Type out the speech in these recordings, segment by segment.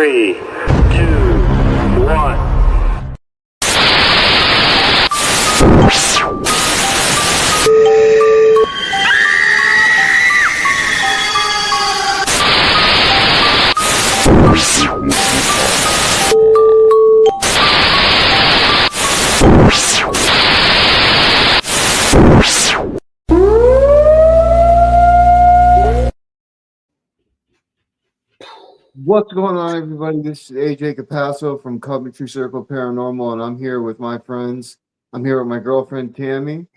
3, 2, 1. What's going on, everybody? This is AJ Capasso from Coventry Circle Paranormal, and I'm here with my friends. I'm here with my girlfriend, Tammy,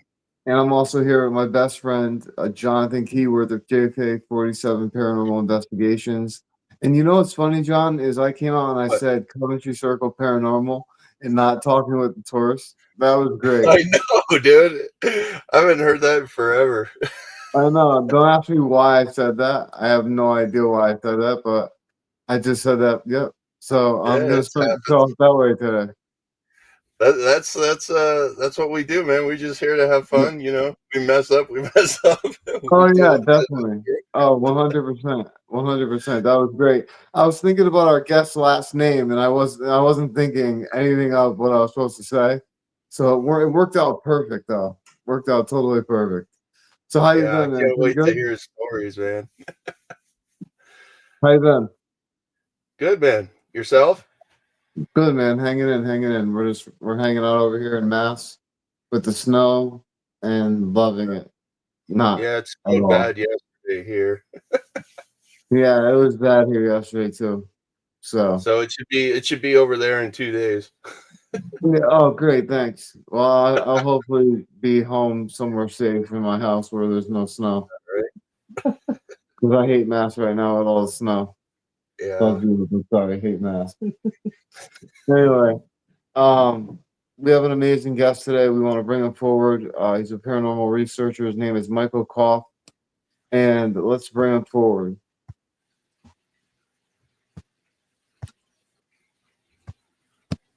and I'm also here with my best friend, Jonathan Keyworth of JFA 47 Paranormal Investigations. And you know what's funny, John, is I came out and I said Coventry Circle Paranormal and not talking with the tourists. That was great. I know, dude. I haven't heard that in forever. I know. Don't ask me why I said that. I have no idea why I said that, but I just said that. Yep. So I'm gonna start the show that way today. That's what we do, man. We're just here to have fun, you know. We mess up. Oh yeah, definitely. Oh, 100%, 100%. That was great. I was thinking about our guest's last name, and I wasn't thinking anything of what I was supposed to say. So it worked out perfect, though. Worked out totally perfect. So how you been, man? I can't wait good? to hear his stories, man. How you been? Good, man. Yourself? Good, man. Hanging in. We're hanging out over here in Mass with the snow and loving it. Yeah, it's so bad yesterday here. Yeah, it was bad here yesterday too. So it should be over there in 2 days. yeah, oh great, thanks. Well, I'll hopefully be home somewhere safe in my house where there's no snow. Right? Because I hate Mass right now with all the snow. Yeah. I'm sorry, I hate Mass. Anyway, we have an amazing guest today. We want to bring him forward. He's a paranormal researcher. His name is Michael Kopf, and let's bring him forward.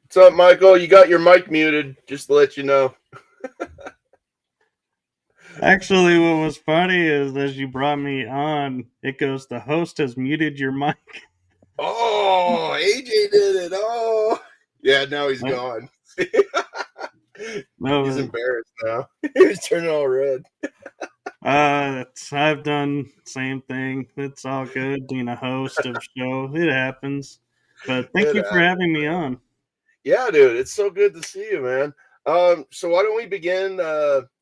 What's up, Michael? You got your mic muted, just to let you know. Actually, what was funny is as you brought me on, it goes, the host has muted your mic. Oh, AJ did it. Oh, yeah, now he's gone. No, he's embarrassed now. He's turning all red. I've done same thing. It's all good being a host of show. It happens. But thank you for having me on. Yeah, dude, it's so good to see you, man. So why don't we begin?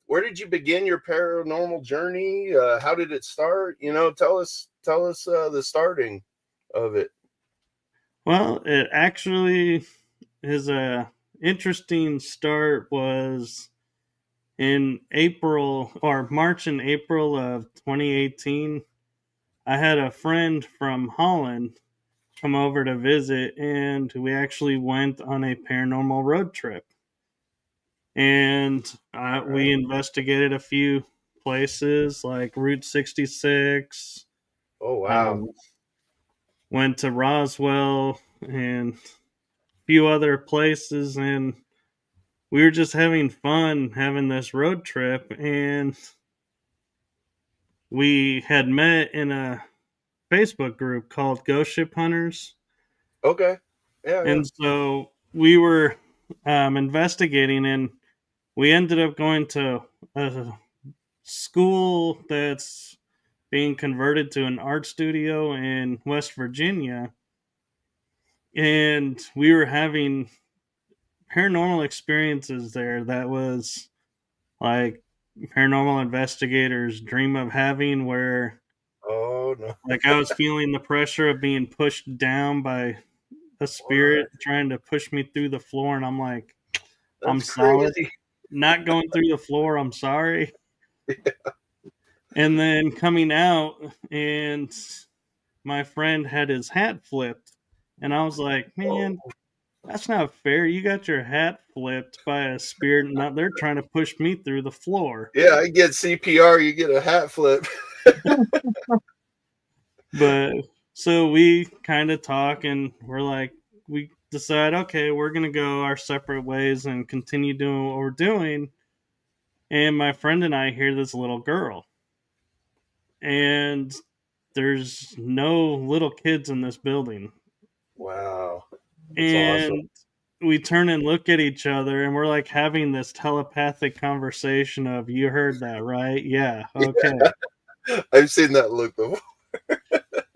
Where did you begin your paranormal journey? How did it start? You know, tell us the starting of it. Well, it actually is a interesting start. Was in March and April of 2018. I had a friend from Holland come over to visit, and we actually went on a paranormal road trip. And we investigated a few places like Route 66. Oh, wow. Went to Roswell and a few other places, and we were just having fun having this road trip. And we had met in a Facebook group called Ghost Ship Hunters. Okay. Yeah. And so we were investigating, and we ended up going to a school that's being converted to an art studio in West Virginia. And we were having paranormal experiences there that was like paranormal investigators dream of having, where like I was feeling the pressure of being pushed down by a spirit trying to push me through the floor, and I'm like, I'm solid, not going through the floor, I'm sorry. Yeah. And then coming out, and my friend had his hat flipped, and I was like, man, that's not fair. You got your hat flipped by a spirit, and they're trying to push me through the floor. Yeah, I get CPR, you get a hat flip. But so we kind of talk, and we're like, we decide, okay, we're going to go our separate ways and continue doing what we're doing. And my friend and I hear this little girl. And there's no little kids in this building. Wow. That's And awesome. we turn and look at each other, and we're like having this telepathic conversation of, you heard that, right? Yeah, okay. I've seen that look before.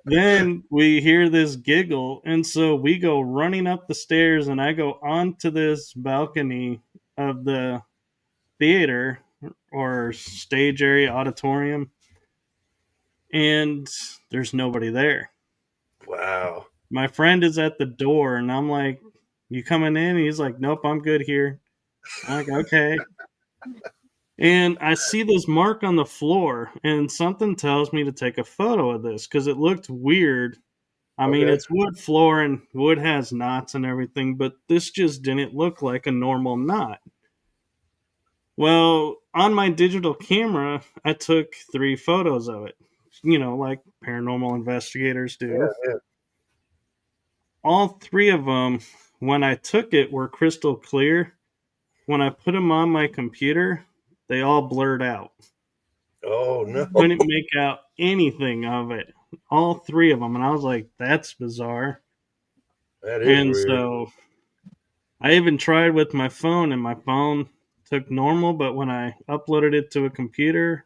Then we hear this giggle, and so we go running up the stairs, and I go onto this balcony of the theater or stage area auditorium, and there's nobody there. Wow. My friend is at the door, and I'm like, you coming in? He's like, nope, I'm good here. I'm like, okay. And I see this mark on the floor, and something tells me to take a photo of this because it looked weird. I mean, Okay. it's wood floor and wood has knots and everything, but this just didn't look like a normal knot. Well, on my digital camera, I took 3 photos of it, like paranormal investigators do. Yeah. All 3 of them, when I took it, were crystal clear. When I put them on my computer, they all blurred out. Oh no. Couldn't make out anything of it. All 3 of them. And I was like, that's bizarre. That is And weird. so I even tried with my phone, and my phone took normal, but when I uploaded it to a computer,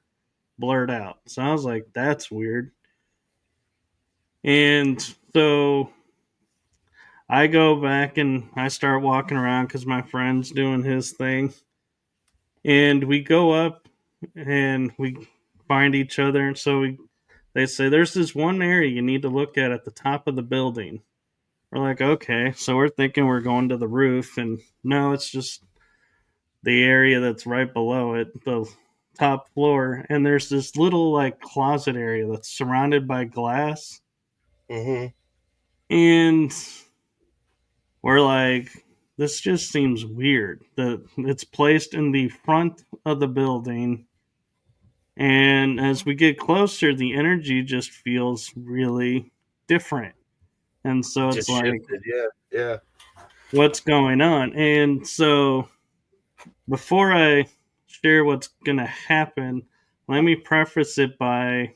blurred out. So I was like, that's weird. And so I go back and I start walking around because my friend's doing his thing. And we go up and we find each other. And so they say, there's this one area you need to look at the top of the building. We're like, okay. So we're thinking we're going to the roof. And no, it's just the area that's right below it, the top floor. And there's this little like closet area that's surrounded by glass. Mm-hmm. And we're like, this just seems weird. That it's placed in the front of the building. And as we get closer, the energy just feels really different. And so it's Just like, shifted. Yeah. Yeah. what's going on? And so before I share what's going to happen, let me preface it by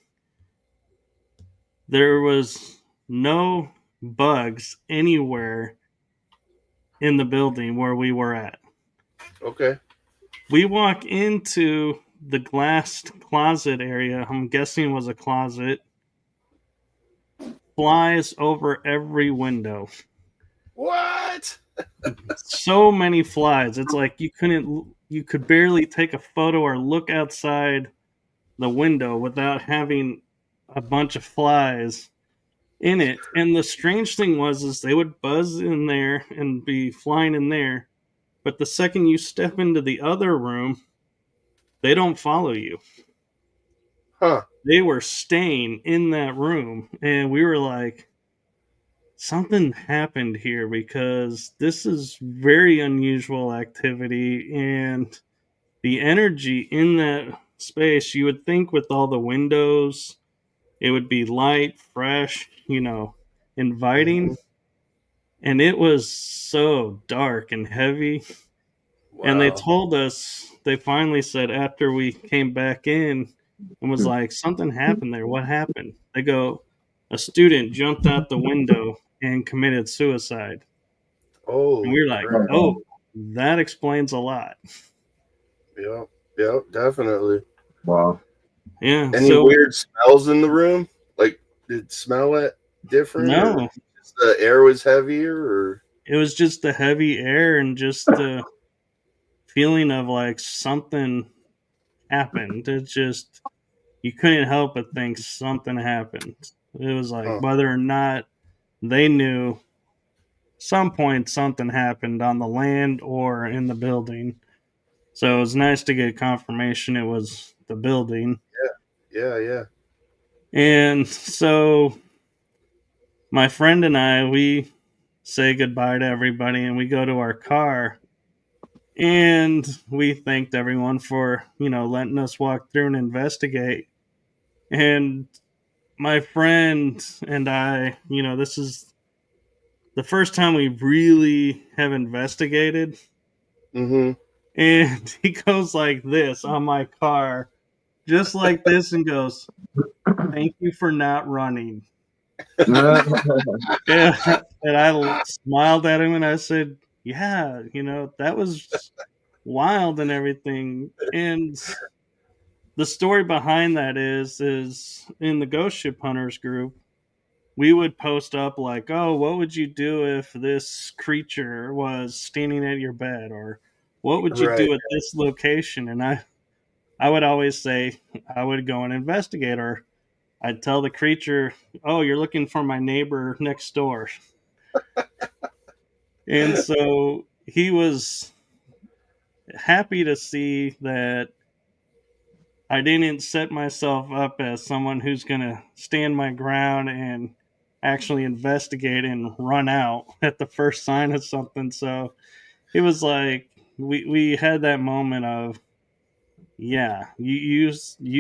there was no bugs anywhere in the building where we were at. Okay. We walk into the glassed closet area, I'm guessing was a closet, flies over every window. What? So many flies. It's like you could barely take a photo or look outside the window without having a bunch of flies in it. And the strange thing was is they would buzz in there and be flying in there, but the second you step into the other room, they don't follow you. Huh. They were staying in that room, and we were like, something happened here because this is very unusual activity, and the energy in that space, you would think with all the windows it would be light, fresh, inviting. Mm-hmm. And it was so dark and heavy. And they Wow. told us, they finally said after we came back in and was like, something happened there. What happened? They go, a student jumped out the window and committed suicide. And we Holy were like, crap. oh, that explains a lot. Yep. Yep. Definitely. Wow. Yeah. Any So, weird smells in the room? Like, did it smell it different, or no, just the air was heavier, or? it was just the heavy air and just the feeling of like something happened. It's just, you couldn't help but think something happened. It was like Huh. whether or not they knew, some point something happened on the land or in the building. So it was nice to get confirmation it was the building. Yeah. Yeah. And so my friend and I, we say goodbye to everybody and we go to our car. And we thanked everyone for, letting us walk through and investigate. And my friend and I, this is the first time we really have investigated. Mm-hmm. And he goes like this on my car, just like this, and goes, thank you for not running. Yeah, and I smiled at him and I said, "Yeah, that was wild and everything." And the story behind that is in the Ghost Ship Hunters group, we would post up like, "Oh, what would you do if this creature was standing at your bed?" or "What would you Right. do at this location?" And I would always say I would go and investigate, or I'd tell the creature, "Oh, you're looking for my neighbor next door." And so he was happy to see that I didn't set myself up as someone who's going to stand my ground and actually investigate and run out at the first sign of something. So it was like we had that moment of, yeah, you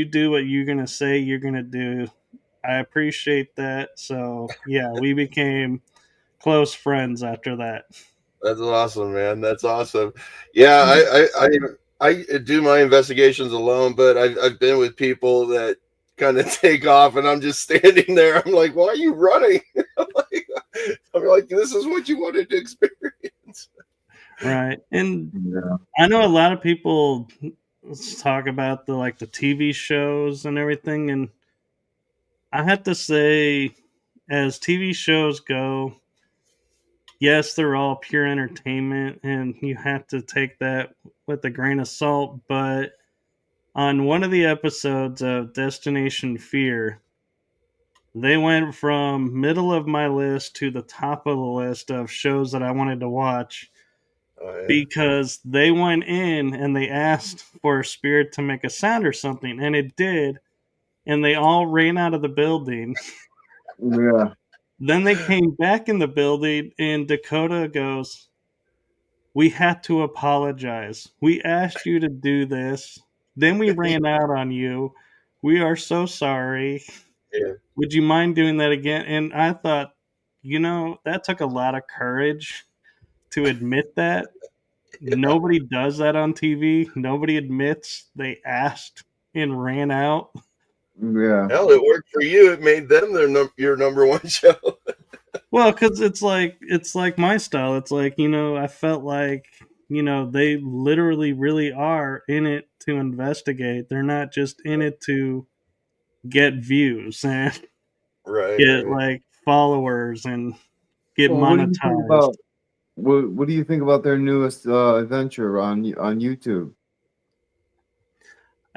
do what you're going to say you're going to do. I appreciate that. So yeah, we became close friends after that. That's awesome, man. That's awesome. Yeah, I do my investigations alone, but I've been with people that kind of take off, and I'm just standing there. I'm like, why are you running? I'm like, this is what you wanted to experience. Right. And Yeah. I know a lot of people talk about the TV shows and everything, and I have to say, as TV shows go, yes, they're all pure entertainment, and you have to take that with a grain of salt. But on one of the episodes of Destination Fear, they went from middle of my list to the top of the list of shows that I wanted to watch Oh yeah. because they went in and they asked for a spirit to make a sound or something, and it did, and they all ran out of the building. Yeah. Then they came back in the building, and Dakota goes, "We had to apologize. We asked you to do this. Then we ran out on you. We are so sorry. Yeah. Would you mind doing that again?" And I thought, that took a lot of courage to admit that. Nobody does that on TV. Nobody admits they asked and ran out. Yeah. Hell, it worked for you. It made them your number one show. Well, because it's like my style. It's like, I felt like, they literally really are in it to investigate. They're not just in it to get views and Right, get right. like followers and get Well, what do you think monetized. about what do you think about their newest adventure on YouTube?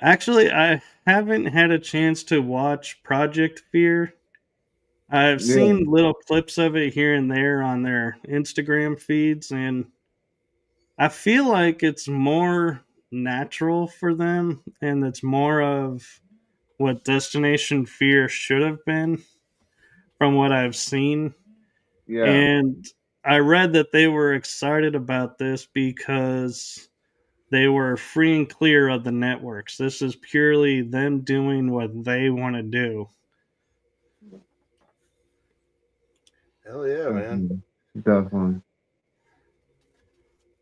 Actually, I haven't had a chance to watch Project Fear. I've Yeah. seen little clips of it here and there on their Instagram feeds, and I feel like it's more natural for them, and it's more of what Destination Fear should have been from what I've seen. Yeah. And I read that they were excited about this because they were free and clear of the networks. This is purely them doing what they want to do. Hell yeah, man. Definitely. Definitely.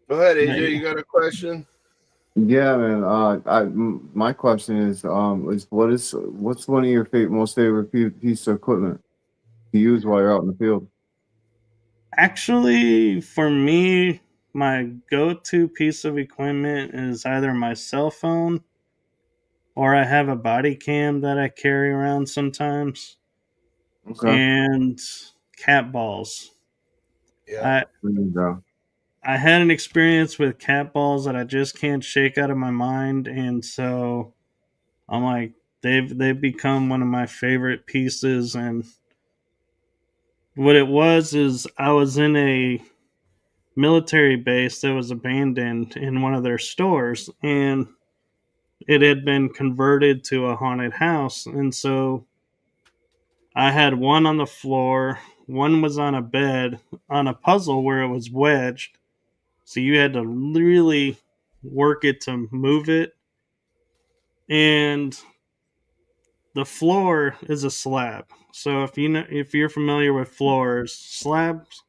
Go ahead, Now, AJ. You got a question? Yeah, man. My question is what's one of your most favorite piece of equipment to use while you're out in the field? actually, for me, my go to piece of equipment is either my cell phone or I have a body cam that I carry around sometimes, Okay. and cat balls. Yeah. I There you go. I had an experience with cat balls that I just can't shake out of my mind, and so I'm like, they've become one of my favorite pieces. And what it was is I was in a military base that was abandoned in one of their stores, and it had been converted to a haunted house. And so I had one on the floor, one was on a bed on a puzzle where it was wedged. So you had to really work it to move it. And the floor is a slab. So if you're familiar with floors, slabs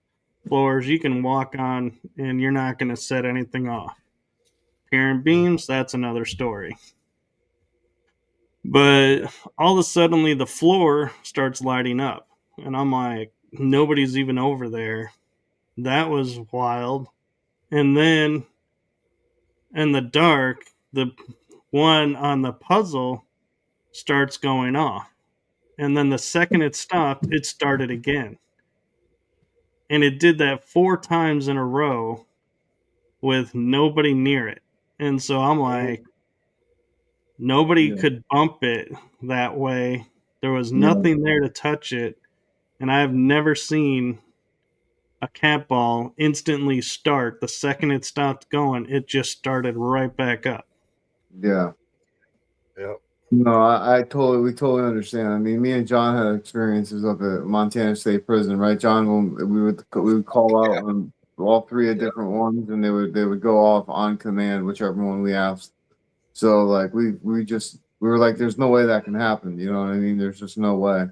floors you can walk on and you're not going to set anything off. Pier and beams, that's another story. But all of a sudden the floor starts lighting up. and I'm like, nobody's even over there. That was wild. And then in the dark, the one on the puzzle starts going off. And then the second it stopped, it started again. And it did that 4 times in a row with nobody near it. And so I'm like, nobody could bump it that way. There was nothing there to touch it. And I've never seen a cat ball instantly start. The second it stopped going, it just started right back up. Yeah. Yeah. No, we totally understand. I mean, me and John had experiences up at Montana State Prison, right, John? When we would call out on all three of different ones, and they would go off on command, whichever one we asked. So like we were like, there's no way that can happen. You know what I mean? There's just no way.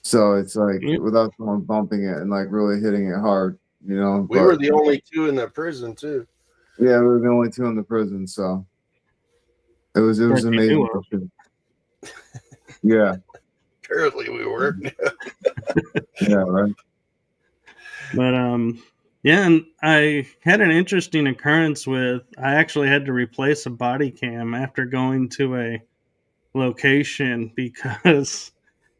So it's like Yep. without someone bumping it and like really hitting it hard, you know. We were the only two in that prison too. Yeah, we were the only two in the prison, so it was amazing. Yeah. Apparently we were. Yeah, right. But yeah, and I had an interesting occurrence with, I actually had to replace a body cam after going to a location because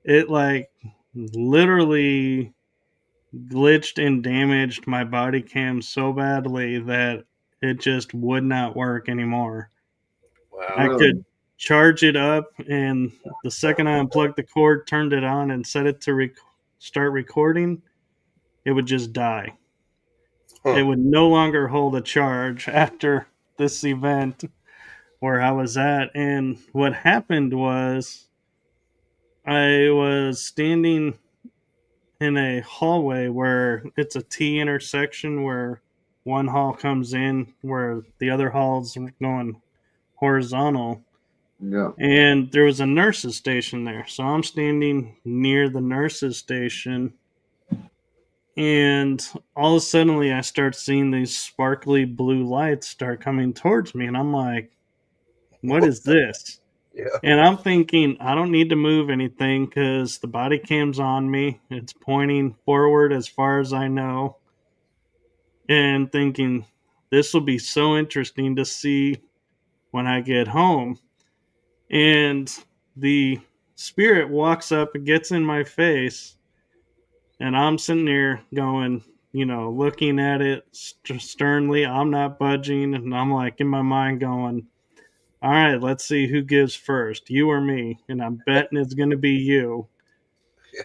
it like literally glitched and damaged my body cam so badly that it just would not work anymore. Wow. I could charge it up, and the second I unplugged the cord, turned it on, and set it to start recording, it would just die. Huh. It would no longer hold a charge after this event where I was at. And what happened was I was standing in a hallway where it's a T intersection where one hall comes in where the other hall's going horizontal. Yeah. And there was a nurse's station there. So I'm standing near the nurse's station. And all of a sudden, I start seeing these sparkly blue lights start coming towards me. And I'm like, what is this? Yeah. And I'm thinking, I don't need to move anything because the body cam's on me. It's pointing forward as far as I know. And thinking, this will be so interesting to see when I get home. And the spirit walks up and gets in my face. And I'm sitting there going, looking at it sternly. I'm not budging. And I'm like in my mind going, all right, let's see who gives first, you or me. And I'm betting it's going to be you.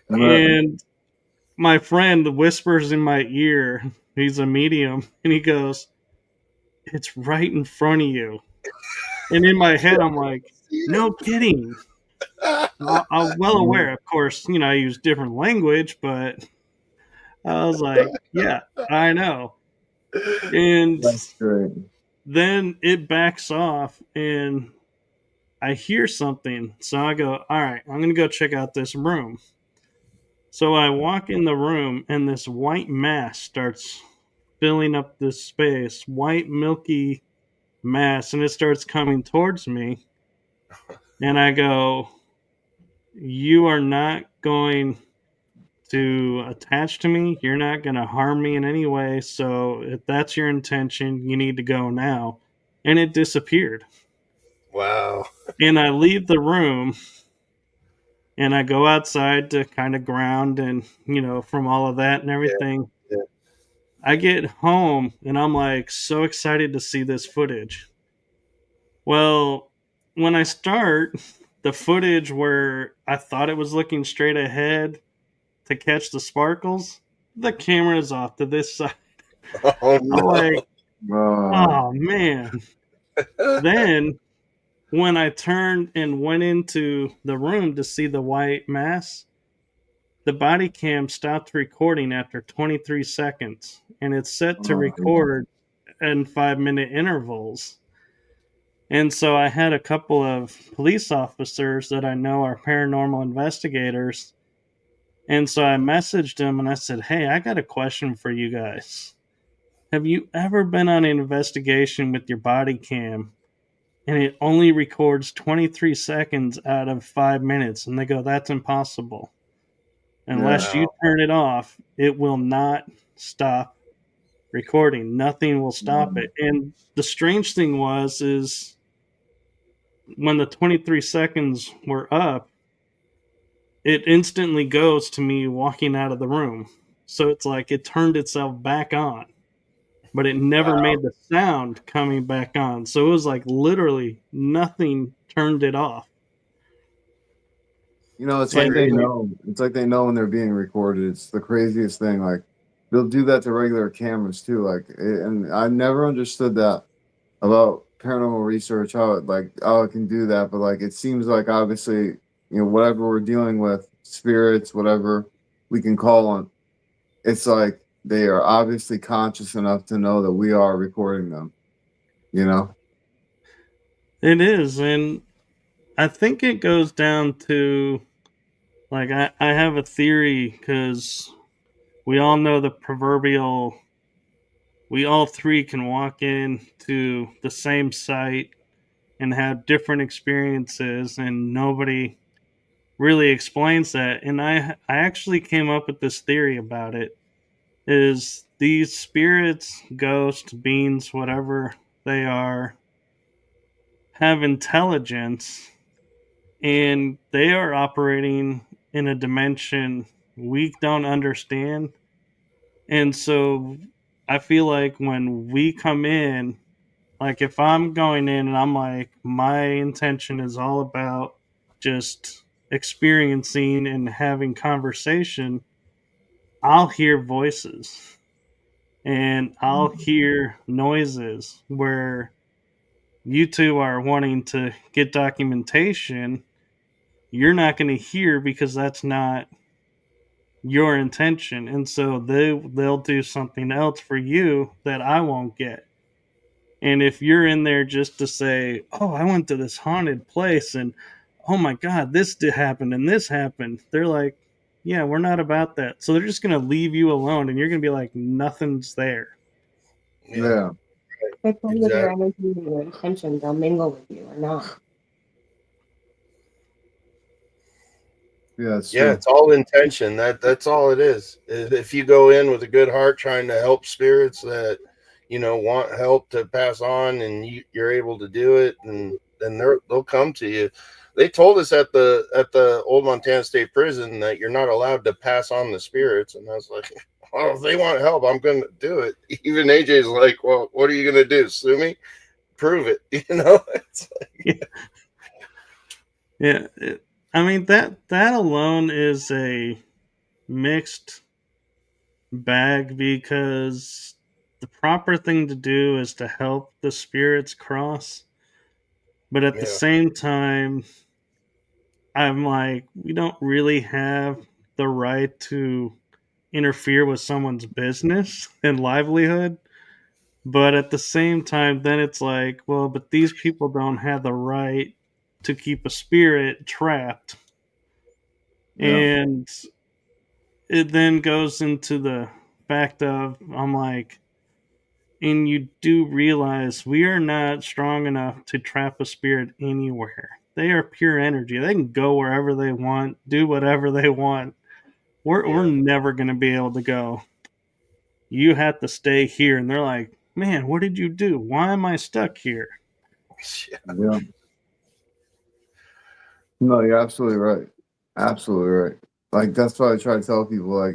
And my friend whispers in my ear, he's a medium, and he goes, it's right in front of you. And in my head, I'm like, no kidding. I'm well aware, of course, I use different language, but I was like, yeah, I know. And That's great. then it backs off and I hear something. So I go, all right, I'm going to go check out this room. So I walk in the room and this white mass starts filling up this space, white milky mass, and it starts coming towards me. And I go, you are not going to attach to me. You're not going to harm me in any way. So if that's your intention, you need to go now. And it disappeared. Wow. And I leave the room and I go outside to kind of ground and, from all of that and everything. Yeah. I get home and I'm like so excited to see this footage. Well, when I start the footage where I thought it was looking straight ahead to catch the sparkles, the camera's off to this side. Oh, no. I'm like, oh man. Then when I turned and went into the room to see the white mass, the body cam stopped recording after 23 seconds and it's set to record in 5-minute intervals. And so I had a couple of police officers that I know are paranormal investigators. And so I messaged them and I said, hey, I got a question for you guys. Have you ever been on an investigation with your body cam and it only records 23 seconds out of 5 minutes? And they go, that's impossible. Unless you Wow. turn it off, it will not stop recording. Nothing will stop it. And the strange thing is when the 23 seconds were up, it instantly goes to me walking out of the room. So it's like it turned itself back on, but it never Wow. made the sound coming back on. So it was like literally nothing turned it off. You know, it's Yeah, like they really. know. It's like they know when they're being recorded. It's the craziest thing. Like they'll do that to regular cameras too. And I never understood that about paranormal research, how it can do that. But like, it seems like obviously, whatever we're dealing with, spirits, whatever we can call on, it's like they are obviously conscious enough to know that we are recording them. You know? It is. And I think it goes down to like, I have a theory because we all know the proverbial, we all three can walk into the same site and have different experiences, and nobody really explains that. And I actually came up with this theory about it is these spirits, ghosts, beings, whatever they are, have intelligence, and they are operating in a dimension we don't understand. And so I feel like when we come in, like if I'm going in and I'm like, my intention is all about just experiencing and having conversation, I'll hear voices and I'll hear noises where you two are wanting to get documentation. You're not going to hear because that's not your intention. And so they'll do something else for you that I won't get. And if you're in there just to say, "Oh, I went to this haunted place and oh my god, this did happen and this happened." They're like, "Yeah, we're not about that." So they're just going to leave you alone and you're going to be like nothing's there. Yeah, Yeah. They play with your exactly. energy and your intention. They'll mingle with you or not. Yeah, it's Yeah, true. it's all intention. That's all it is. If you go in with a good heart trying to help spirits that want help to pass on, and you're able to do it, and then they'll come to you. They told us at the old Montana State Prison that you're not allowed to pass on the spirits, and I was like, well, if they want help, I'm going to do it. Even AJ's like, well, what are you going to do? Sue me? Prove it. It's like, Yeah, I mean that alone is a mixed bag because the proper thing to do is to help the spirits cross, but at the yeah, same time, I'm like, we don't really have the right to interfere with someone's business and livelihood. But at the same time, then it's like, well, but these people don't have the right to keep a spirit trapped. Yeah. And it then goes into the fact of, I'm like, and you do realize we are not strong enough to trap a spirit anywhere. They are pure energy. They can go wherever they want, do whatever they want. We're yeah. never going to be able to go. You have to stay here. And they're like, man, what did you do? Why am I stuck here? Yeah. No, you're absolutely right. Absolutely right. Like that's why I try to tell people like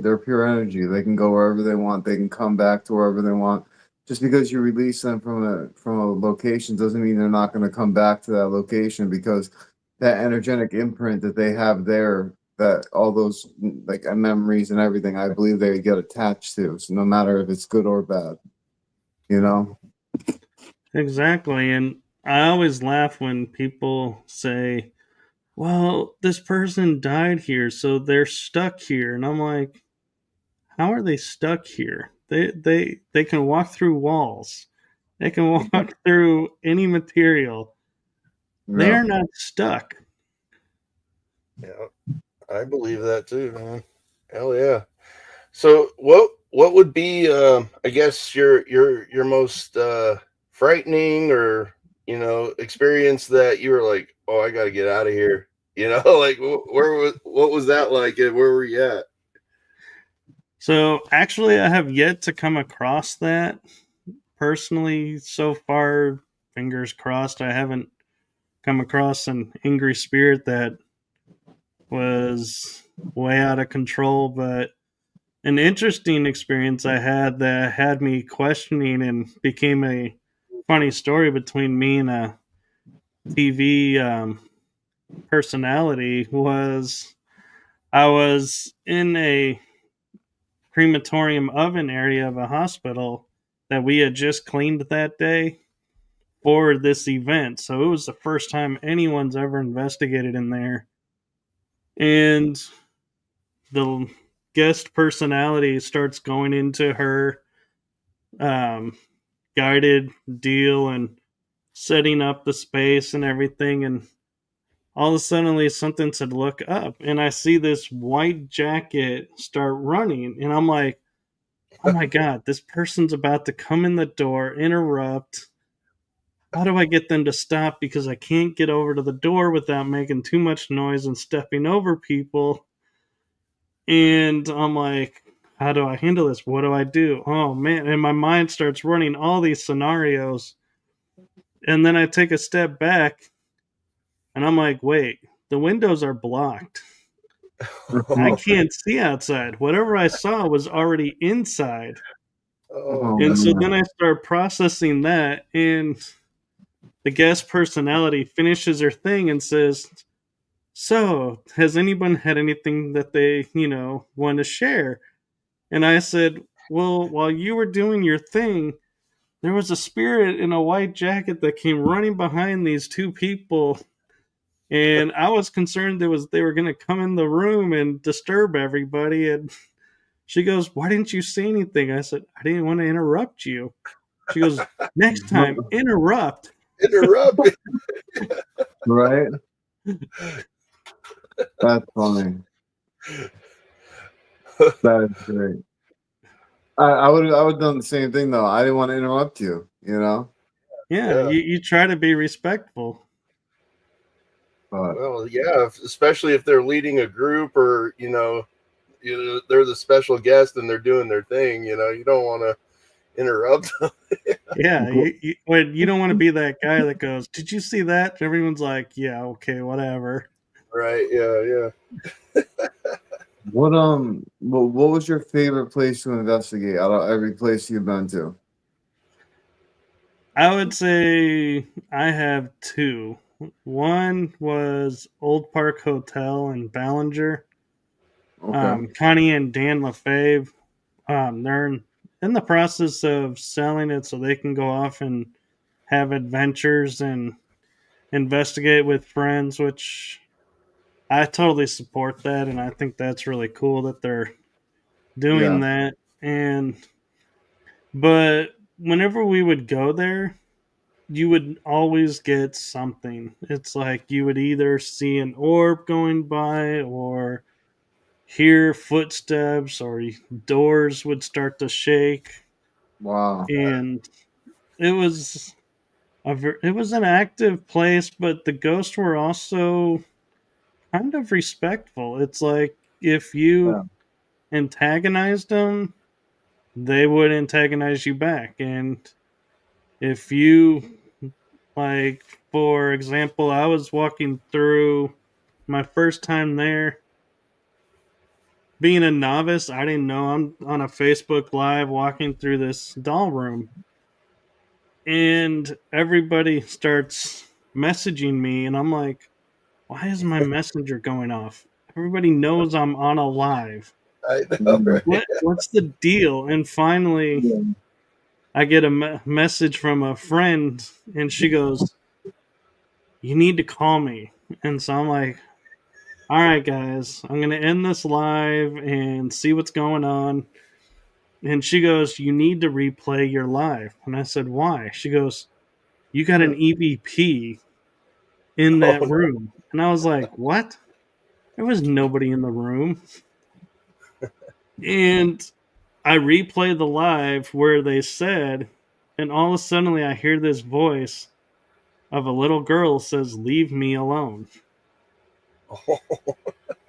they're pure energy. They can go wherever they want. They can come back to wherever they want. Just because you release them from a location doesn't mean they're not going to come back to that location because that energetic imprint that they have there, that all those like memories and everything, I believe they get attached to. So no matter if it's good or bad, you know? Exactly. And I always laugh when people say, well, this person died here, so they're stuck here. And I'm like, how are they stuck here? They can walk through walls. They can walk through any material. They Yeah. are not stuck. Yeah, I believe that too, man. Hell yeah. So what would be I guess your most frightening or experience that you were like, oh, I got to get out of here. You know, like what was that like? And where were you at? So actually, I have yet to come across that personally so far. Fingers crossed, I haven't come across an angry spirit that was way out of control. But an interesting experience I had that had me questioning and became a funny story between me and a TV personality was I was in a crematorium oven area of a hospital that we had just cleaned that day for this event. So it was the first time anyone's ever investigated in there. And the guest personality starts going into her um, guided deal and setting up the space and everything. And all of a sudden, something said, "Look up." And I see this white jacket start running. And I'm like, oh my God, this person's about to come in the door, interrupt. How do I get them to stop? Because I can't get over to the door without making too much noise and stepping over people. And I'm like, how do I handle this? What do I do? Oh man. And my mind starts running all these scenarios. And then I take a step back and I'm like, wait, the windows are blocked. I can't see outside. Whatever I saw was already inside. Oh, And so man. then I start processing that, and the guest personality finishes her thing and says, "So, has anyone had anything that they, want to share?" And I said, "Well, while you were doing your thing, there was a spirit in a white jacket that came running behind these two people, and I was concerned they were going to come in the room and disturb everybody." And she goes, "Why didn't you say anything?" I said, "I didn't want to interrupt you." She goes, "Next time, interrupt." interrupt. Right? That's funny. That is great. I would have done the same thing though. I didn't want to interrupt you, you know? Yeah, Yeah. you try to be respectful. But Well, yeah, especially if they're leading a group or, they're the special guest and they're doing their thing, you don't want to interrupt them. Yeah, you don't want to be that guy that goes, "Did you see that?" Everyone's like, "Yeah, okay, whatever." Right. Yeah. what was your favorite place to investigate out of every place you've been to? I would say I have two. One was Old Park Hotel in Ballinger. Okay. Connie and Dan LaFave, they're in the process of selling it so they can go off and have adventures and investigate with friends, which I totally support that, and I think that's really cool that they're doing Yeah. that. But whenever we would go there, you would always get something. It's like you would either see an orb going by or hear footsteps or doors would start to shake, Wow. and it was it was an active place, but the ghosts were also kind of respectful. It's like if you Yeah. antagonized them, they would antagonize you back. And if you, like, for example, I was walking through my first time there, being a novice, I didn't know I'm on a Facebook Live walking through this doll room. And everybody starts messaging me, and I'm like, why is my messenger going off? Everybody knows I'm on a live. I know, right? What's the deal? And finally, Yeah. I get a message from a friend, and she goes, "You need to call me." And so I'm like, "All right, guys, I'm gonna end this live and see what's going on." And she goes, "You need to replay your live." And I said, "Why?" She goes, "You got an EVP in Oh, that room." And I was like, "What?" There was nobody in the room. And I replay the live where they said, and all of a sudden I hear this voice of a little girl says, "Leave me alone."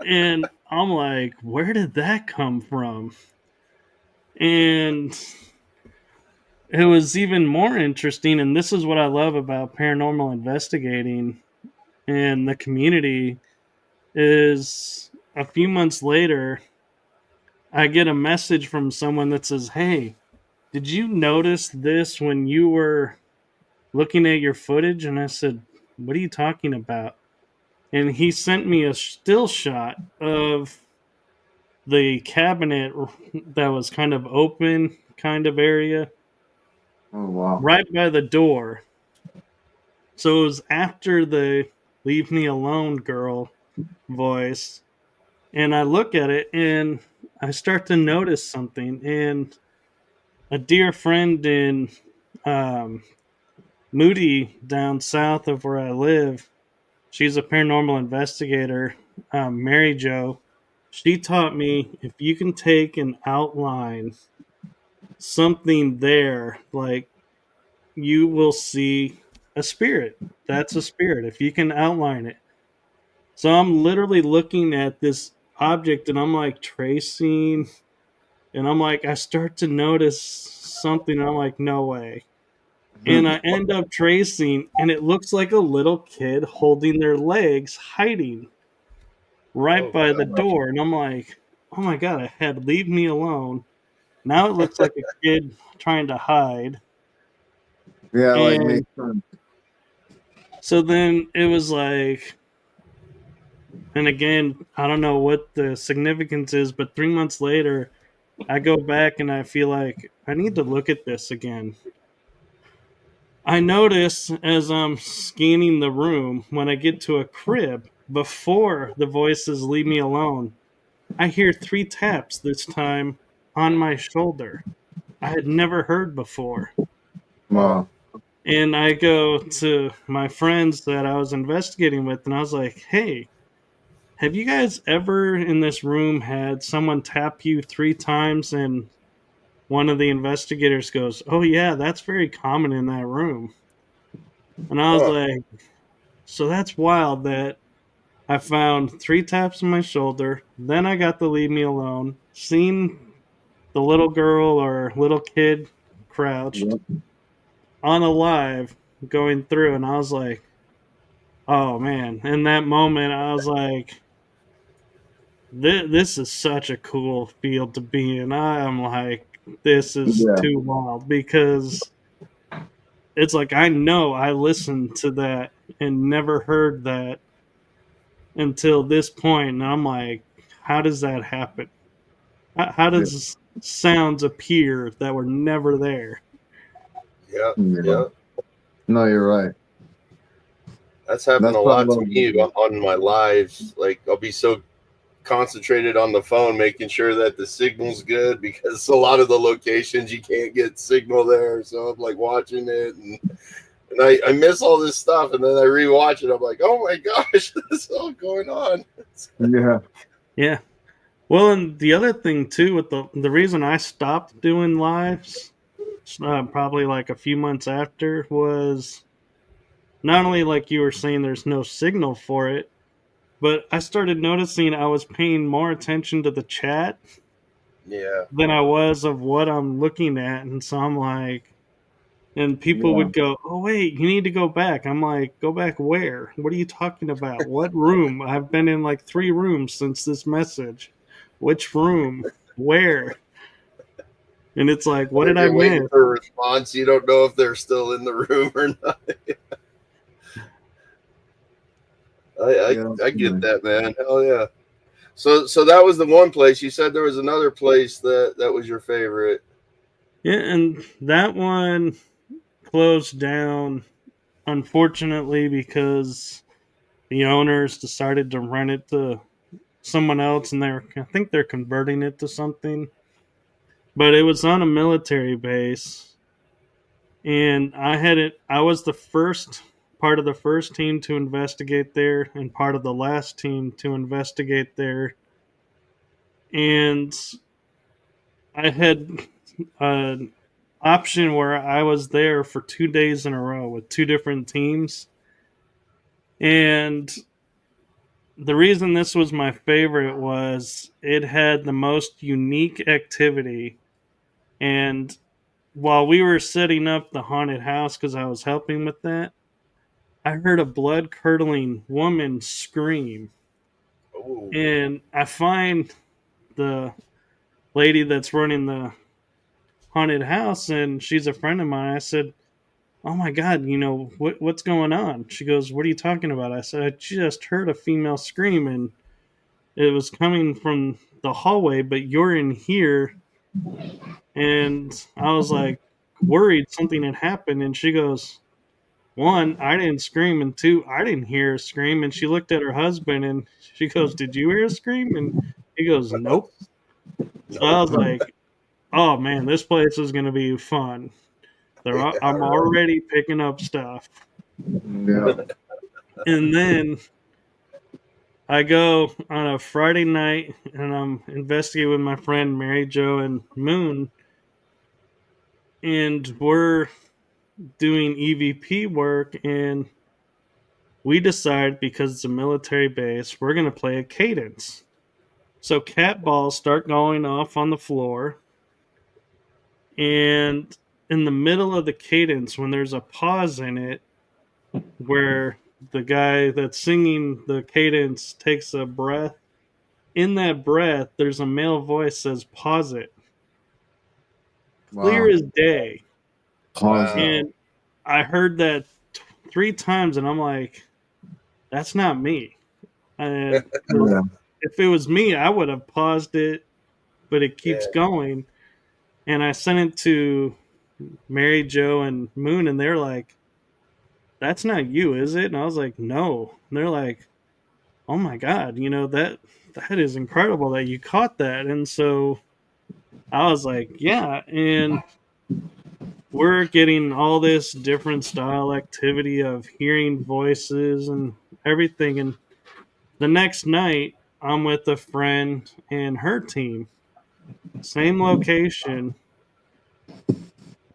And I'm like, where did that come from? And it was even more interesting. And this is what I love about paranormal investigating and the community is a few months later, I get a message from someone that says, "Hey, did you notice this when you were looking at your footage?" And I said, "What are you talking about?" And he sent me a still shot of the cabinet that was kind of open, kind of area, Oh wow. right by the door. So it was after the "Leave me alone, girl" voice. And I look at it and I start to notice something. And a dear friend in um, Moody, down south of where I live, she's a paranormal investigator, Mary Jo. She taught me if you can take and outline something there, like you will see a spirit. That's a spirit if you can outline it. So I'm literally looking at this object and I'm like tracing, and I'm like, I start to notice something. And I'm like, no way. And I end up tracing, and it looks like a little kid holding their legs, hiding right Oh by the gosh. door. And I'm like, oh my God, I had "Leave me alone." Now it looks like a kid trying to hide. Yeah, like And makes sense. so then it was like, and again, I don't know what the significance is, but 3 months later, I go back and I feel like I need to look at this again. I notice as I'm scanning the room, when I get to a crib, before the voices "Leave me alone," I hear 3 taps this time on my shoulder. I had never heard before. Wow. Wow. And I go to my friends that I was investigating with, and I was like, hey, have you guys ever in this room had someone tap you 3 times? And one of the investigators goes, oh, yeah, that's very common in that room. And I was Huh. like, so that's wild that I found 3 taps on my shoulder. Then I got the "Leave me alone," seen the little girl or little kid crouched Yep. on a live going through. And I was like, oh man. In that moment, I was like, this is such a cool field to be in. I am like, this is Yeah. too wild because it's like I know I listened to that and never heard that until this point, and I'm like, how does that happen? How Yeah. does sounds appear that were never there? Yeah. Yeah. Yeah. No, you're right. That's happened That's a what I lot to love. me on my lives. Like I'll be so concentrated on the phone, making sure that the signal's good because a lot of the locations you can't get signal there. So I'm like watching it and I miss all this stuff. And then I rewatch it. I'm like, oh my gosh, this is all going on. Yeah. Yeah. Well, and the other thing too, with the reason I stopped doing lives, probably like a few months after, was not only like you were saying, there's no signal for it, but I started noticing I was paying more attention to the chat Yeah. than I was of what I'm looking at, and so I'm like, and people Yeah. would go, "Oh wait, you need to go back." I'm like, "Go back where? What are you talking about? What room? I've been in like 3 rooms since this message. Which room? Where?" And it's like, And "What then did I you're waiting miss?" for a response. You don't know if they're still in the room or not. Yeah. I get that, man. Hell yeah. So that was the one place. You said there was another place that was your favorite. Yeah, and that one closed down, unfortunately, because the owners decided to rent it to someone else, and I think they're converting it to something. But it was on a military base, and I was the first part of the first team to investigate there, and part of the last team to investigate there. And I had an option where I was there for 2 days in a row with 2 different teams, and the reason this was my favorite was it had the most unique activity. And while we were setting up the haunted house, because I was helping with that, I heard a blood curdling woman scream. Oh, And I find the lady that's running the haunted house, and she's a friend of mine. I said, "Oh my God, what's going on?" She goes, "What are you talking about?" I said, "I just heard a female scream, and it was coming from the hallway, but you're in here." And I was like, worried something had happened. And she goes, "One, I didn't scream, and two, I didn't hear a scream." And she looked at her husband and she goes, "Did you hear a scream?" And he goes, "Nope." So I no. was like, "Oh man, this place is gonna be fun." Yeah, I'm right. already picking up stuff. Yeah. And then I go on a Friday night and I'm investigating with my friend Mary Jo and Moon, and we're doing EVP work, and we decide, because it's a military base, we're going to play a cadence. So cat balls start going off on the floor, and in the middle of the cadence, when there's a pause in it, where the guy that's singing the cadence takes a breath, in that breath, there's a male voice says, "Pause it." Clear Wow. as day. Pause it. Wow. And I heard that 3 times, and I'm like, that's not me. And Yeah. if it was me, I would have paused it, but it keeps Yeah. going. And I sent it to Mary Jo and Moon, and they're like, "That's not you, is it?" And I was like, "No." And they're like, "Oh my God, that is incredible that you caught that." And so I was like, "Yeah." And we're getting all this different style activity of hearing voices and everything. And the next night, I'm with a friend and her team, same location,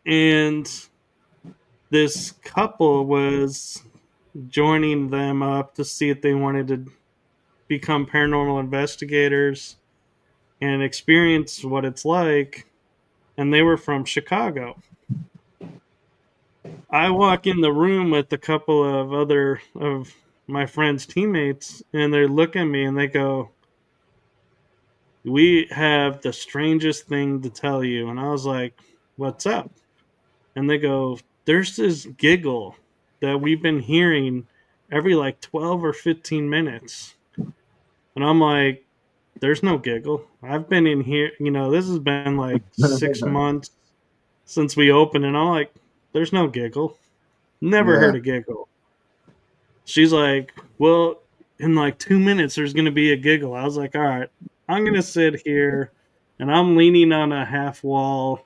and this couple was joining them up to see if they wanted to become paranormal investigators and experience what it's like. And they were from Chicago. I walk in the room with a couple of other of my friend's teammates, and they look at me and they go, "We have the strangest thing to tell you." And I was like, "What's up?" And they go, "There's this giggle that we've been hearing every like 12 or 15 minutes." And I'm like, "There's no giggle. I've been in here, this has been like 6 months since we opened." And I'm like, "There's no giggle. Never Yeah. heard a giggle." She's like, "Well, in like 2 minutes, there's going to be a giggle." I was like, "All right, I'm going to sit here," and I'm leaning on a half wall,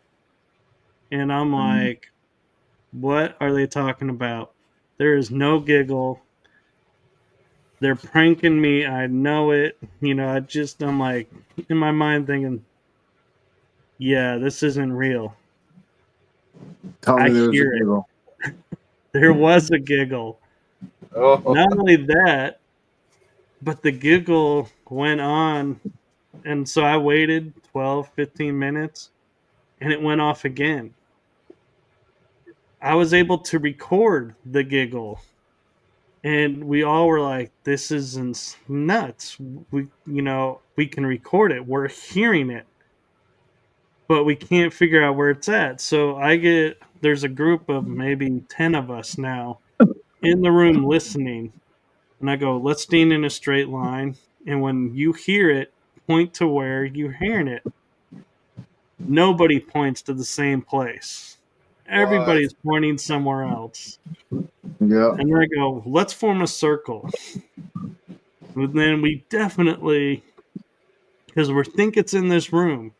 and I'm like, "What are they talking about? There is no giggle. They're pranking me. I know it." I'm like, in my mind thinking, "Yeah, this isn't real." Tell I me there was a hear it. giggle. There was a giggle. Oh, Not only that, but the giggle went on. And so I waited 12, 15 minutes, and it went off again. I was able to record the giggle, and we all were like, "This is nuts. We can record it. We're hearing it, but we can't figure out where it's at." So there's a group of maybe 10 of us now in the room listening. And I go, "Let's stand in a straight line. And when you hear it, point to where you're hearing it." Nobody points to the same place. what? Everybody's pointing somewhere else. Yeah. And I go, "Let's form a circle." And then we definitely, because we think it's in this room.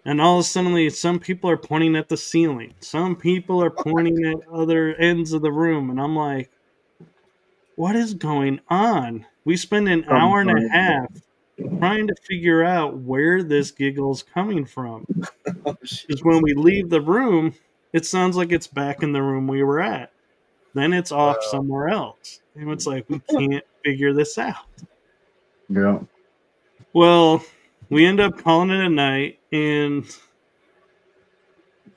And all of a sudden, some people are pointing at the ceiling. Some people are pointing at other ends of the room. And I'm like, what is going on? We spend an Come hour and a find me. half trying to figure out where this giggle's coming from. Oh, Because when jeez. we leave the room, it sounds like it's back in the room we were at. Then it's off Wow. somewhere else. And it's like, we can't figure this out. Yeah. Well, we end up calling it a night, and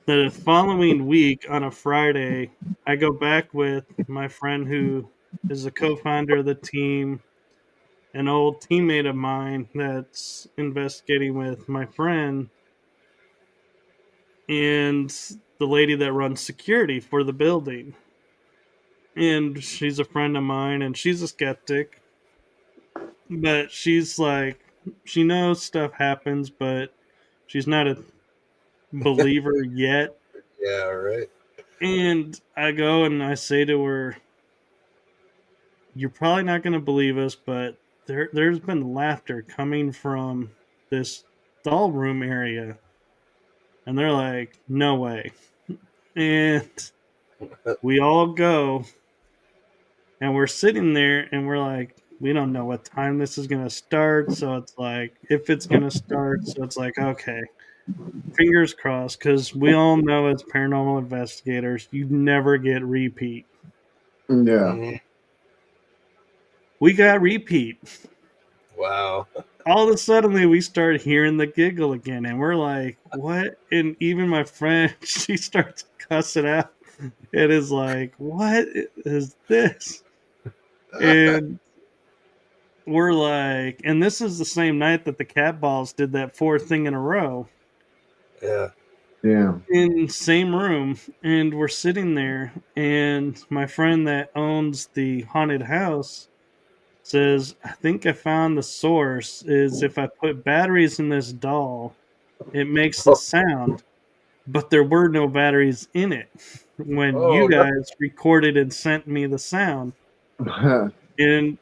the following week on a Friday, I go back with my friend who is a co-founder of the team, an old teammate of mine that's investigating with my friend, and the lady that runs security for the building. And she's a friend of mine, and she's a skeptic, but she's like, she knows stuff happens, but she's not a believer yet. Yeah, right. And I go and I say to her, "You're probably not going to believe us, but there's been laughter coming from this doll room area." And they're like, "No way." And we all go, and we're sitting there, and we're like, we don't know what time this is going to start. So it's like, if it's going to start, so it's like, okay, fingers crossed, because we all know as paranormal investigators, you never get repeat. Yeah. Mhm. We got repeat. Wow. All of a sudden, we start hearing the giggle again, and we're like, what? And even my friend, she starts cussing out. It is like, what is this? And we're like, and this is the same night that the cat balls did that fourth thing in a row Yeah. Yeah. in same room. And we're sitting there, and my friend that owns the haunted house says, I think I found the source is if I put batteries in this doll, it makes the sound, but there were no batteries in it when you Oh no. guys recorded and sent me the sound. And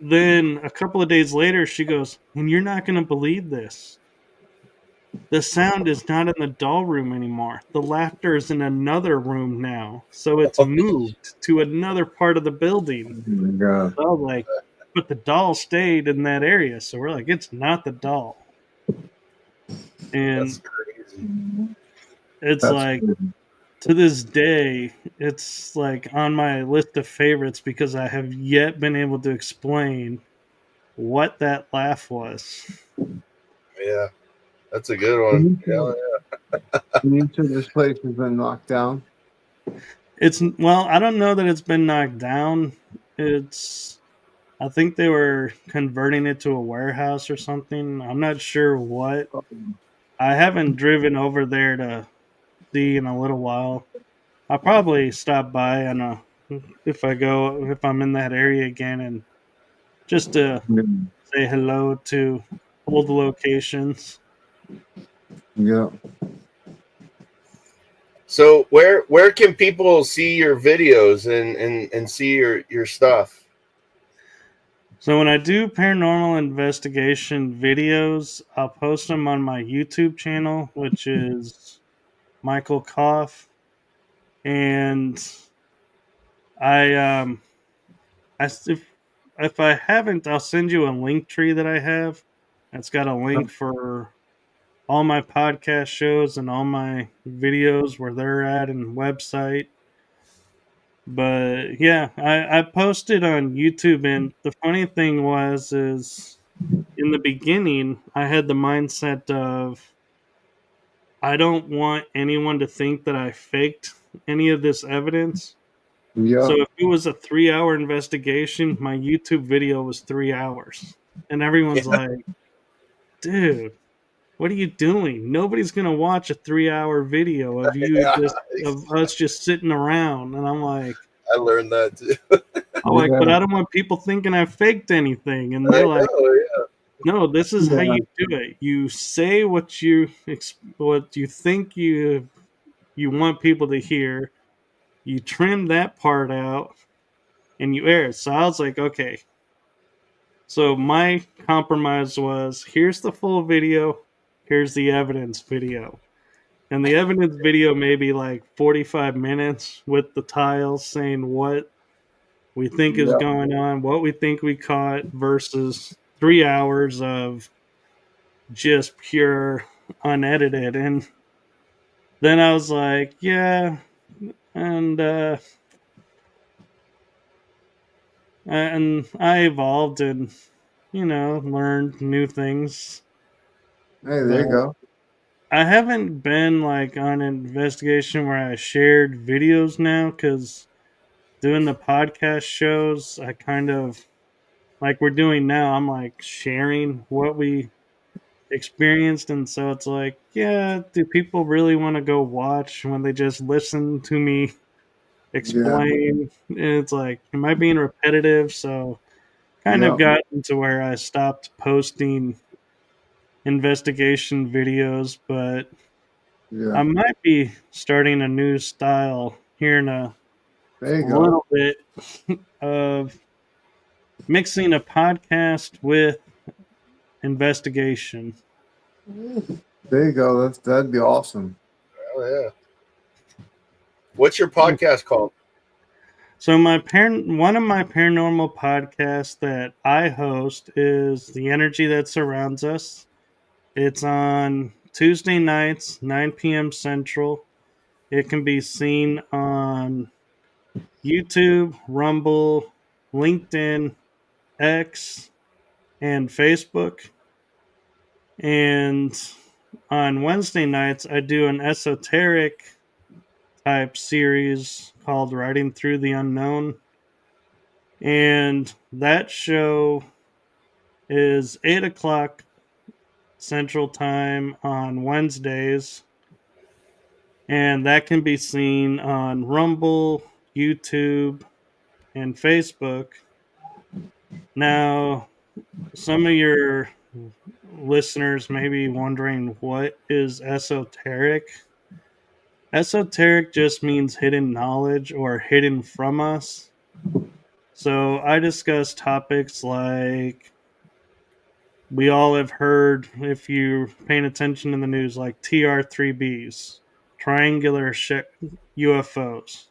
then a couple of days later, she goes, and you're not going to believe this. The sound is not in the doll room anymore. The laughter is in another room now. So it's moved to another part of the building. Oh my God. So I was like, but the doll stayed in that area. So we're like, it's not the doll. That's And crazy. it's That's like, crazy. to this day, it's like on my list of favorites because I have yet been able to explain what that laugh was. Yeah. That's a good one. Yeah. You said this place has been knocked down. It's, well, I don't know that it's been knocked down. It's, I think they were converting it to a warehouse or something. I'm not sure what. I haven't driven over there to see in a little while. I'll probably stop by on a, if I'm in that area again, and just to say hello to old locations. Yeah. So where can people see your videos and see your stuff? So when I do paranormal investigation videos, I'll post them on my YouTube channel, which is Michael Kopf, and I if I haven't, I'll send you a link tree that I have. It's got a link for all my podcast shows and all my videos where they're at and website. But yeah, I posted on YouTube, and the funny thing is in the beginning I had the mindset of I don't want anyone to think that I faked any of this evidence. So Yeah. if it was a 3 hour investigation, my YouTube video was 3 hours. And everyone's Yeah. like, dude, what are you doing? Nobody's gonna watch a 3 hour video of you Yeah. just of us just sitting around. And I learned that too. but Yeah. I don't want people thinking I faked anything. And I they're like, know. Yeah. no, this is how Yeah. you do it. You say what you think you want people to hear. You trim that part out and you air it. So I was like, okay. So my compromise was here's the full video, here's the evidence video. And the evidence video may be like 45 minutes with the tiles saying what we think is Yeah. going on, what we think we caught, versus 3 hours of just pure unedited. And then I was like, yeah. And I evolved, and learned new things. Hey, there But you go. I haven't been like on an investigation where I shared videos now because doing the podcast shows, I kind of like we're doing now. I'm like sharing what we experienced, and so it's like, yeah, do people really want to go watch when they just listen to me Yeah, explain? And it's like, am I being repetitive? So kind of yeah, gotten to where I stopped posting investigation videos, but yeah. I might be starting a new style here in a There you go. little bit of mixing a podcast with investigation. There you go. That'd be awesome. Oh yeah. What's your podcast called? So one of my paranormal podcasts that I host is The Energy That Surrounds Us. It's on Tuesday nights, 9 p.m. Central. It can be seen on YouTube, Rumble, LinkedIn, X, and Facebook. And on Wednesday nights, I do an esoteric type series called Riding Through the Unknown. And that show is 8 o'clock Central Time on Wednesdays. And that can be seen on Rumble, YouTube, and Facebook. Now, some of your listeners may be wondering, what is esoteric? Esoteric just means hidden knowledge or hidden from us. So I discuss topics like we all have heard, if you're paying attention in the news, like TR3Bs, triangular UFOs.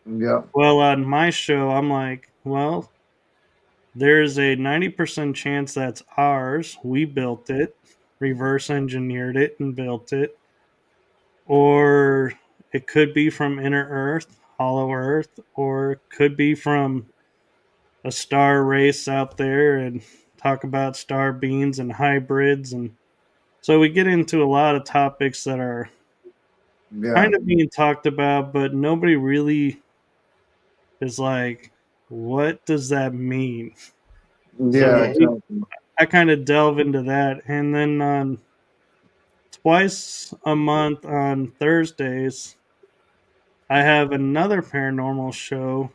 Yeah, Well, on my show, I'm like, well, there's a 90% chance that's ours. We built it, reverse engineered it, and built it. Or it could be from inner Earth, hollow Earth, or it could be from a star race out there and talk about star beings and hybrids. And so we get into a lot of topics that are yeah, kind of being talked about, but nobody really is like, what does that mean? yeah. So Mhm. Exactly. I kind of delve into that. And then on twice a month on Thursdays, I have another paranormal show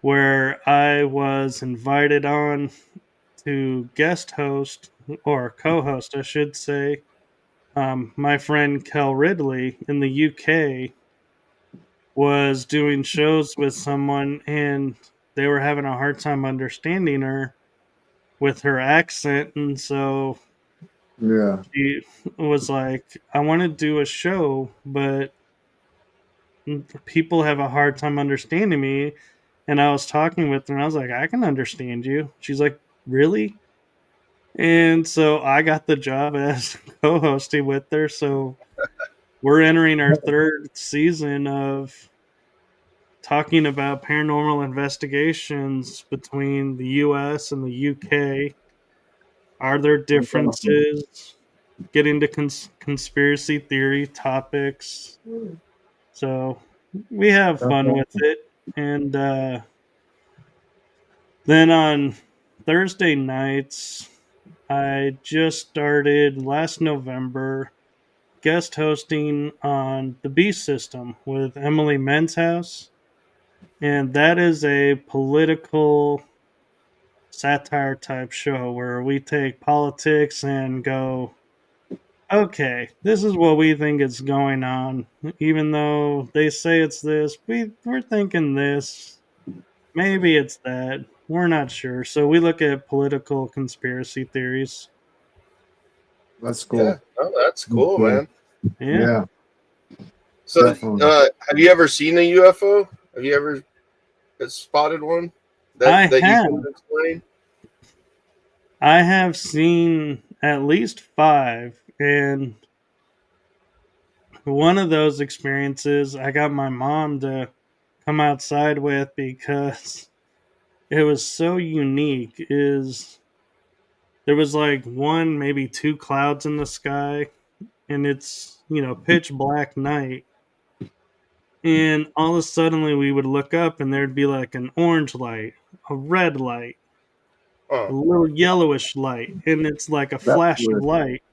where I was invited on to guest host or co-host, I should say. My friend Kel Ridley in the UK was doing shows with someone, and they were having a hard time understanding her with her accent, and so Yeah, she was like, "I want to do a show, but people have a hard time understanding me." And I was talking with her, and I was like, "I can understand you." She's like, "Really?" And so I got the job as co-hosting with her. So we're entering our third season of talking about paranormal investigations between the US and the UK. Are there that's awesome. differences? Get into conspiracy theory topics. So we have That's fun with awesome. it. And then on Thursday nights, I just started last November guest hosting on the Beast System with Emily Men's, and that is a political satire type show where we take politics and go, okay, this is what we think is going on, even though they say it's this, we're thinking this, maybe it's that, we're not sure. So we look at political conspiracy theories. That's Yeah. cool. Oh, that's That's cool, cool. man. Yeah. Yeah, So, definitely. have you ever seen a UFO? Have you ever spotted one I that you have. can explain? I have seen at least five, and one of those experiences I got my mom to come outside with because it was so unique. Is there was like one, maybe two clouds in the sky, and it's, pitch black night. And all of a sudden we would look up and there'd be like an orange light, a red light, a little yellowish light, and it's like a That's flash of weird. light.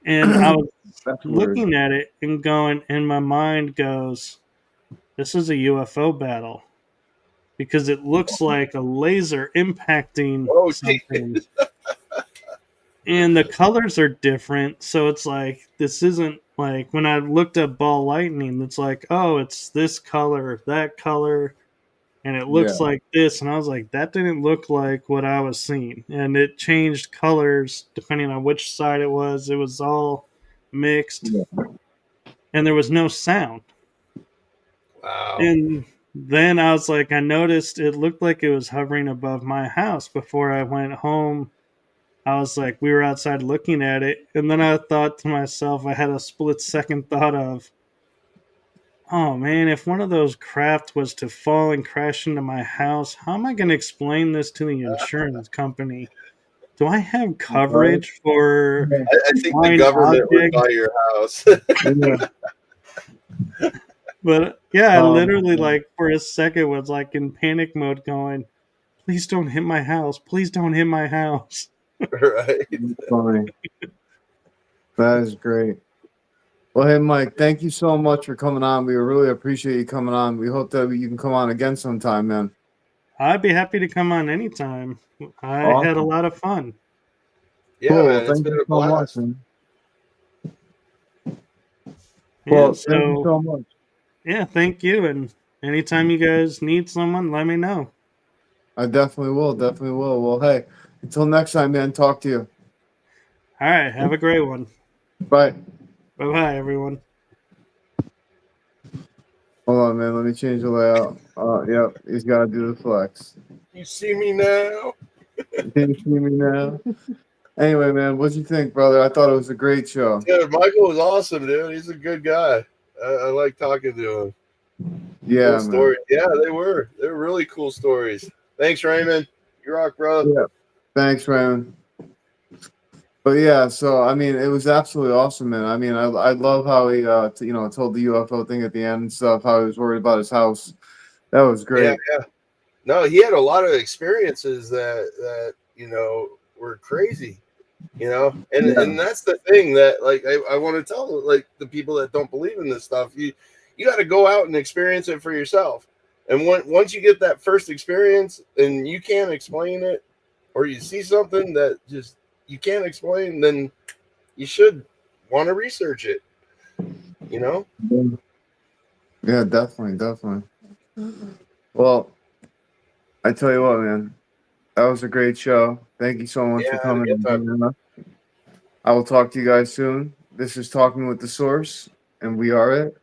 And I was That's weird. looking at it and going, and my mind goes, this is a UFO battle. Because it looks like a laser impacting Oh, something. And the colors are different. So it's like, this isn't like when I looked up ball lightning, it's like, oh, it's this color, that color, and it looks like this. And I was like, that didn't look like what I was seeing. And it changed colors depending on which side it was. It was all mixed. Yeah. And there was no sound. Wow. And then I was like, I noticed it looked like it was hovering above my house before I went home. I was like, we were outside looking at it. And then I thought to myself, I had a split second thought of, oh man, if one of those craft was to fall and crash into my house, how am I going to explain this to the insurance company? Do I have coverage for I think the flying government would objects? buy your house. Yeah. But yeah, I literally, yeah. like, for a second was like in panic mode going, please don't hit my house. Please don't hit my house. Right. That's funny. That is great. Well, hey, Mike, thank you so much for coming on. We really appreciate you coming on. We hope that you can come on again sometime, man. I'd be happy to come on anytime. I had a lot of fun. Yeah, Cool. man, it's Thank been you a so blast. much, man. Yeah, Well, thank you so much. Yeah, thank you. And anytime you guys need someone, let me know. I definitely will. Definitely will. Well, hey, until next time, man, talk to you. All right, have a great one. Bye. Bye-bye, everyone. Hold on, man. Let me change the layout. Yep, he's got to do the flex. You see me now? Can you see me now? Anyway, man, what'd you think, brother? I thought it was a great show. Dude, Michael was awesome, dude. He's a good guy. I like talking to him. Yeah, Cool man. stories. Yeah, they were. They were really cool stories. Thanks, Raymond. You rock, bro. Yeah. Thanks, Raymond. But yeah, so I mean, it was absolutely awesome, man. I mean, I love how he, told the UFO thing at the end and stuff. How he was worried about his house. That was great. Yeah. No, he had a lot of experiences that were crazy. And that's the thing that, like, I want to tell, like, the people that don't believe in this stuff. You got to go out and experience it for yourself. And once you get that first experience and you can't explain it, or you see something that just you can't explain, then you should want to research it. Yeah, definitely. Well, I tell you what, man, that was a great show. Thank you so much for coming. I will talk to you guys soon. This is Talking with the Source, and we are it.